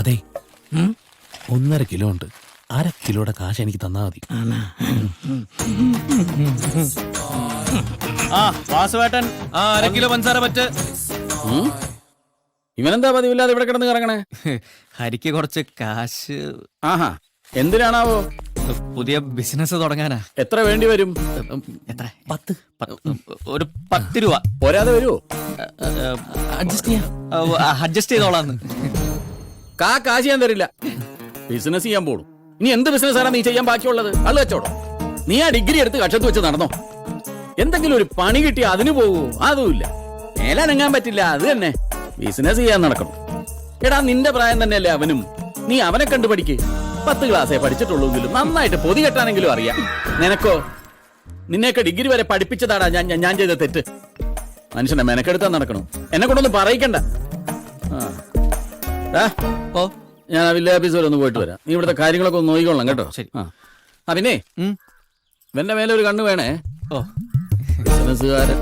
അതെ 1.5 കിലോ ഉണ്ട്. 1/2 കിലോയുടെ കാശ് എനിക്ക് തന്നാ മതി. വാസുവേട്ടൻ 1/2 കിലോ പഞ്ചസാര പറ്റ്. ഇവനെന്താ പതിവില്ലാതെ ഇവിടെ കിടന്ന് കറങ്ങണേ? ഹരിക്ക് കുറച്ച് കാശ്. ആഹാ, എന്തിനാണാവോ? പുതിയ ബിസിനസ് തുടങ്ങാനാ. എത്ര വേണ്ടി വരും? എത്ര? 10. ഒരു 10 രൂപ. പോരാതെ വരുമോ? അഡ്ജസ്റ്റ് ചെയ്തോളാന്ന്. കാശ് ഞാൻ തരില്ല. ബിസിനസ് ചെയ്യാൻ പോണു. ഇനി എന്ത് ബിസിനസ്സാണ് നീ ചെയ്യാൻ ബാക്കിയുള്ളത്? അത് വെച്ചോടോ. നീ ആ ഡിഗ്രി എടുത്ത് കക്ഷത്ത് വെച്ച് നടന്നോ? എന്തെങ്കിലും ഒരു പണി കിട്ടി അതിന് പോകൂ? അതുമില്ല. മേലനങ്ങാൻ പറ്റില്ല, അത് തന്നെ. ബിസിനസ് ചെയ്യാൻ നടക്കണം. എടാ, നിന്റെ പ്രായം തന്നെയല്ലേ അവനും. നീ അവനെ കണ്ടു പഠിക്ക്. 10 ക്ലാസ്സേ പഠിച്ചിട്ടുള്ളൂങ്കിലും നന്നായിട്ട് പൊതി കെട്ടാനെങ്കിലും അറിയാം. നിനക്കോ? നിന്നെയൊക്കെ ഡിഗ്രി വരെ പഠിപ്പിച്ചതാടാ ഞാൻ ചെയ്ത തെറ്റ്. മനുഷ്യനെ മെനക്കെടുത്താൻ നടക്കണം. എന്നെ കൊണ്ടൊന്നും പറയിക്കണ്ട. ഞാൻ ആ വില്ലേജ് ഓഫീസ് വരെ ഒന്ന് പോയിട്ട് വരാം. നീ ഇവിടുത്തെ കാര്യങ്ങളൊക്കെ ഒന്ന് നോക്കിക്കൊള്ളാം കേട്ടോ. ശരി. പിന്നെ ഇവന്റെ മേലെ ഒരു കണ്ണ് വേണേ. ഓ, ബിസിനസ്സുകാരൻ.